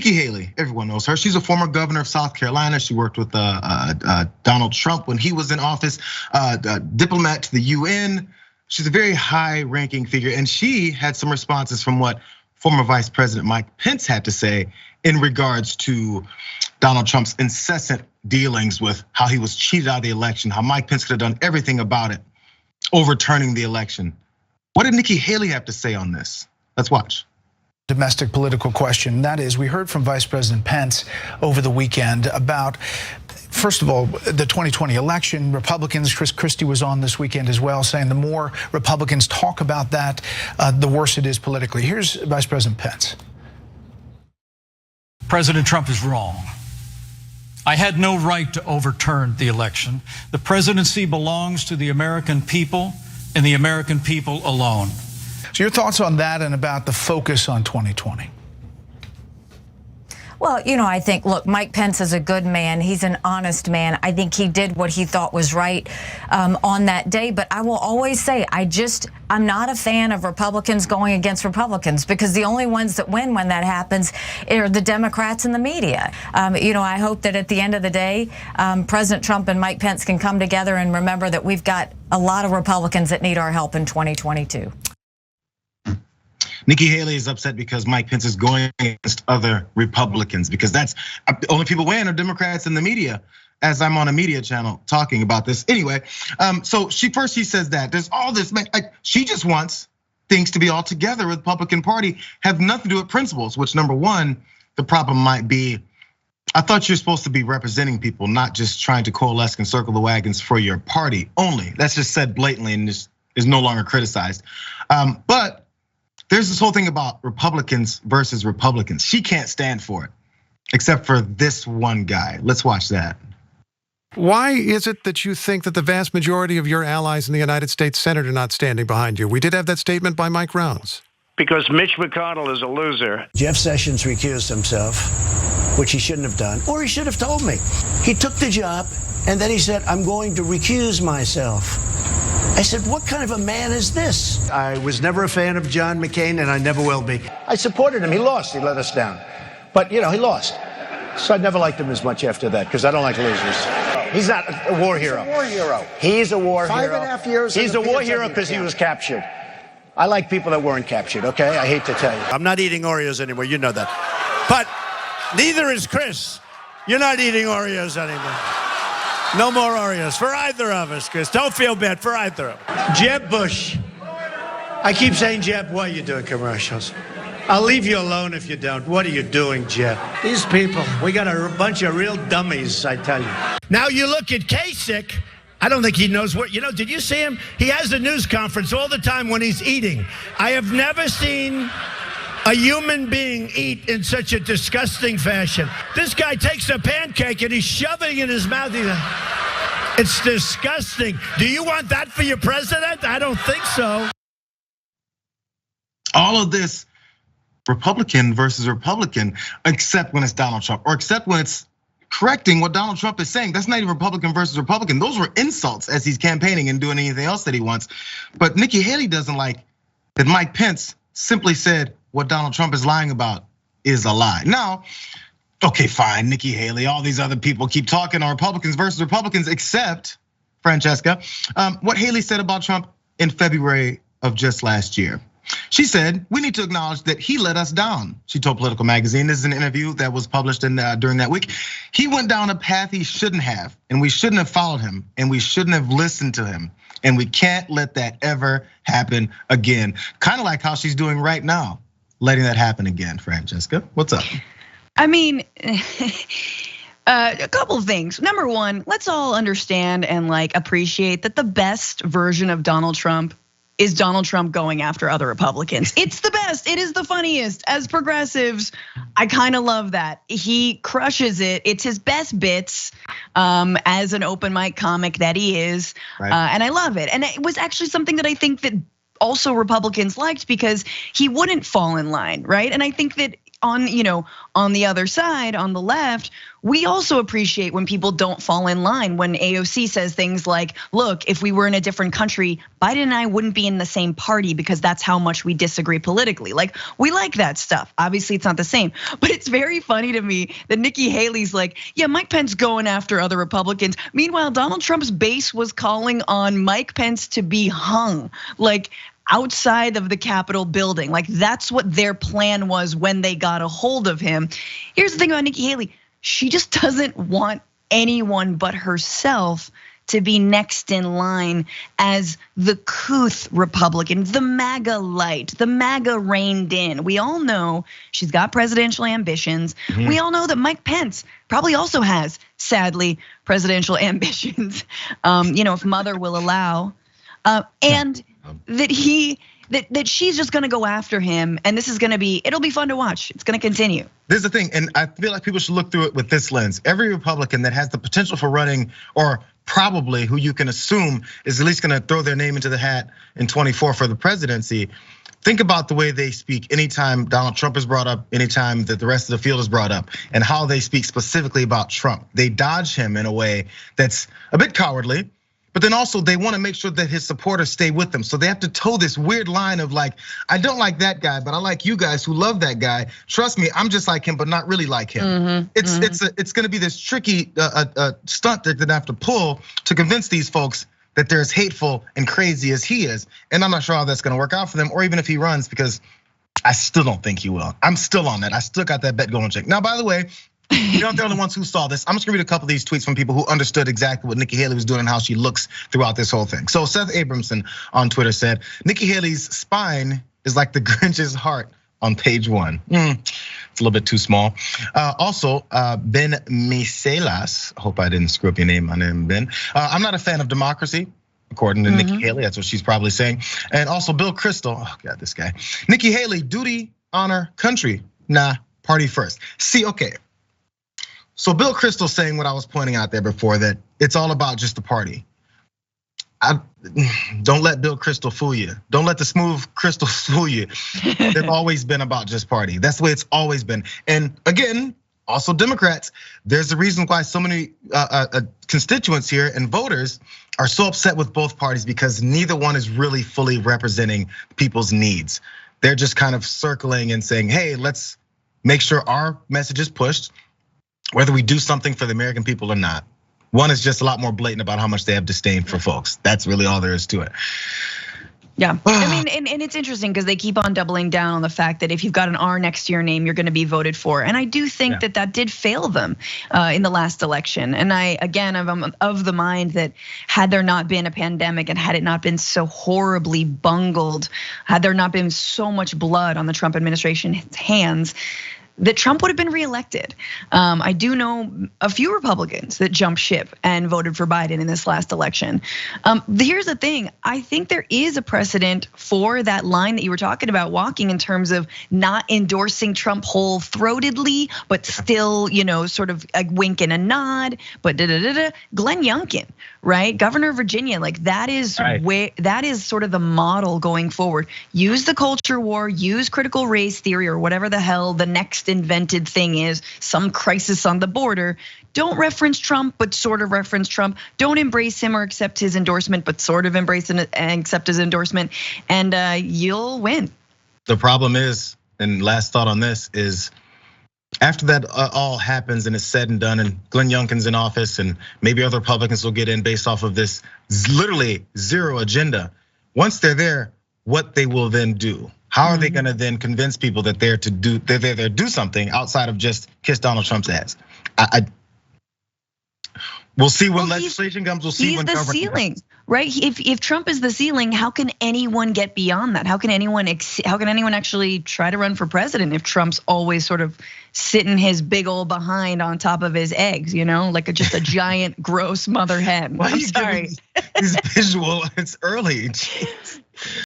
Nikki Haley, everyone knows her. She's a former governor of South Carolina. She worked with Donald Trump when he was in office, diplomat to the UN. She's a very high-ranking figure, and she had some responses from what former Vice President Mike Pence had to say in regards to Donald Trump's incessant dealings with how he was cheated out of the election, how Mike Pence could have done everything about it, overturning the election. What did Nikki Haley have to say on this? Let's watch. Domestic political question. That is, we heard from Vice President Pence over the weekend about, first of all, the 2020 election. Republicans, Chris Christie was on this weekend as well, saying the more Republicans talk about that, the worse it is politically. Here's Vice President Pence. President Trump is wrong. I had no right to overturn the election. The presidency belongs to the American people and the American people alone. So your thoughts on that and about the focus on 2020? Well, I think, look, Mike Pence is a good man. He's an honest man. I think he did what he thought was right on that day. But I will always say, I'm not a fan of Republicans going against Republicans, because the only ones that win when that happens are the Democrats and the media. I hope that at the end of the day, President Trump and Mike Pence can come together and remember that we've got a lot of Republicans that need our help in 2022. Nikki Haley is upset because Mike Pence is going against other Republicans, because that's the only people weighing are Democrats and the media, as I'm on a media channel talking about this. Anyway, so she says that there's all this, she just wants things to be all together. Republican Party have nothing to do with principles, which, number one, the problem might be, I thought you're supposed to be representing people, not just trying to coalesce and circle the wagons for your party only. That's just said blatantly and is no longer criticized. But there's this whole thing about Republicans versus Republicans. She can't stand for it, except for this one guy. Let's watch that. Why is it that you think that the vast majority of your allies in the United States Senate are not standing behind you? We did have that statement by Mike Rounds. Because Mitch McConnell is a loser. Jeff Sessions recused himself, which he shouldn't have done, or he should have told me. He took the job, and then he said, I'm going to recuse myself. I said, what kind of a man is this? I was never a fan of John McCain, and I never will be. I supported him. He lost. He let us down. But, he lost. So I never liked him as much after that, because I don't like losers. He's not a war hero. He's a war hero. He's a war hero. 5.5 years. He's a war hero because he was captured. I like people that weren't captured, okay? I hate to tell you. I'm not eating Oreos anymore. You know that. But neither is Chris. You're not eating Oreos anymore. No more Oreos for either of us, Chris. Don't feel bad for either of us. Jeb Bush. I keep saying, Jeb, why are you doing commercials? I'll leave you alone if you don't. What are you doing, Jeb? These people, we got a bunch of real dummies, I tell you. Now you look at Kasich. I don't think he knows what, did you see him? He has a news conference all the time when he's eating. I have never seen a human being eat in such a disgusting fashion. This guy takes a pancake and he's shoving it in his mouth. It's disgusting. Do you want that for your president? I don't think so. All of this Republican versus Republican, except when it's Donald Trump, or except when it's correcting what Donald Trump is saying. That's not even Republican versus Republican. Those were insults as he's campaigning and doing anything else that he wants. But Nikki Haley doesn't like that Mike Pence simply said what Donald Trump is lying about is a lie. Now, okay, fine, Nikki Haley, all these other people keep talking on Republicans versus Republicans, except, Francesca, what Haley said about Trump in February of just last year. She said, we need to acknowledge that he let us down. She told Political Magazine, this is an interview that was published during that week. He went down a path he shouldn't have, and we shouldn't have followed him, and we shouldn't have listened to him. And we can't let that ever happen again. Kind of like how she's doing right now, letting that happen again, Francesca. What's up? I mean, a couple of things. Number one, let's all understand and appreciate that the best version of Donald Trump is Donald Trump going after other Republicans. It's the best, it is the funniest. As progressives, I kind of love that. He crushes it, it's his best bits as an open mic comic that he is. Right. And I love it. And it was actually something that I think that also Republicans liked, because he wouldn't fall in line, right? And I think that on the other side, on the left, we also appreciate when people don't fall in line. When AOC says things like, look, if we were in a different country, Biden and I wouldn't be in the same party because that's how much we disagree politically. Like, we like that stuff. Obviously, it's not the same, but it's very funny to me that Nikki Haley's like, yeah, Mike Pence going after other Republicans. Meanwhile, Donald Trump's base was calling on Mike Pence to be hung, like outside of the Capitol building. Like, that's what their plan was when they got a hold of him. Here's the thing about Nikki Haley. She just doesn't want anyone but herself to be next in line as the couth Republican, the MAGA light, the MAGA reined in. We all know she's got presidential ambitions. We all know that Mike Pence probably also has, sadly, presidential ambitions, if mother will allow. And that she's just gonna go after him, and this is it'll be fun to watch. It's gonna continue. There's the thing, and I feel like people should look through it with this lens. Every Republican that has the potential for running, or probably who you can assume is at least gonna throw their name into the hat in 24 for the presidency, think about the way they speak anytime Donald Trump is brought up, anytime that the rest of the field is brought up, and how they speak specifically about Trump. They dodge him in a way that's a bit cowardly, but then also they want to make sure that his supporters stay with them. So they have to toe this weird line of like, I don't like that guy, but I like you guys who love that guy. Trust me, I'm just like him, but not really like him. It's gonna be this tricky stunt that they have to pull to convince these folks that they're as hateful and crazy as he is. And I'm not sure how that's gonna work out for them, or even if he runs, because I still don't think he will. I'm still on that. I still got that bet going, Jake. Now, by the way, you're not the only ones who saw this. I'm just gonna read a couple of these tweets from people who understood exactly what Nikki Haley was doing and how she looks throughout this whole thing. So Seth Abramson on Twitter said, Nikki Haley's spine is like the Grinch's heart on page 1. It's a little bit too small. Also, Ben Miselas, hope I didn't screw up your name. My name Ben. I'm not a fan of democracy, according to Nikki Haley. That's what she's probably saying. And also Bill Kristol, oh God, this guy. Nikki Haley, duty, honor, country. Nah, party first. See, okay. So Bill Kristol saying what I was pointing out there before, that it's all about just the party. Don't let Bill Kristol fool you. Don't let the smooth Kristol fool you. They've always been about just party. That's the way it's always been. And again, also Democrats, there's a reason why so many constituents here and voters are so upset with both parties, because neither one is really fully representing people's needs. They're just kind of circling and saying, hey, let's make sure our message is pushed, whether we do something for the American people or not. One is just a lot more blatant about how much they have disdain for folks. That's really all there is to it. Yeah, I mean, and it's interesting because they keep on doubling down on the fact that if you've got an R next to your name, you're gonna be voted for. And I do think that did fail them in the last election. And I, again, I'm of the mind that had there not been a pandemic and had it not been so horribly bungled, had there not been so much blood on the Trump administration's hands, that Trump would have been reelected. I do know a few Republicans that jumped ship and voted for Biden in this last election. Here's the thing, I think there is a precedent for that line that you were talking about walking, in terms of not endorsing Trump whole-throatedly, but still, sort of a wink and a nod, but Glenn Youngkin, right? Governor of Virginia, like that is that is sort of the model going forward. Use the culture war, use critical race theory, or whatever the hell the next invented thing is, some crisis on the border. Don't reference Trump, but sort of reference Trump. Don't embrace him or accept his endorsement, but sort of embrace and accept his endorsement, and you'll win. The problem is, and last thought on this is, after that all happens and is said and done, and Glenn Youngkin's in office, and maybe other Republicans will get in based off of this literally zero agenda. Once they're there, what they will then do? How are they gonna then convince people that they're there to do something outside of just kiss Donald Trump's ass? We'll see when legislation comes. We'll see when government comes. He's the ceiling, right? If Trump is the ceiling, how can anyone get beyond that? How can anyone actually try to run for president if Trump's always sort of sitting his big old behind on top of his eggs, like just a giant gross mother hen? I'm sorry. These visual, it's early. Jeez.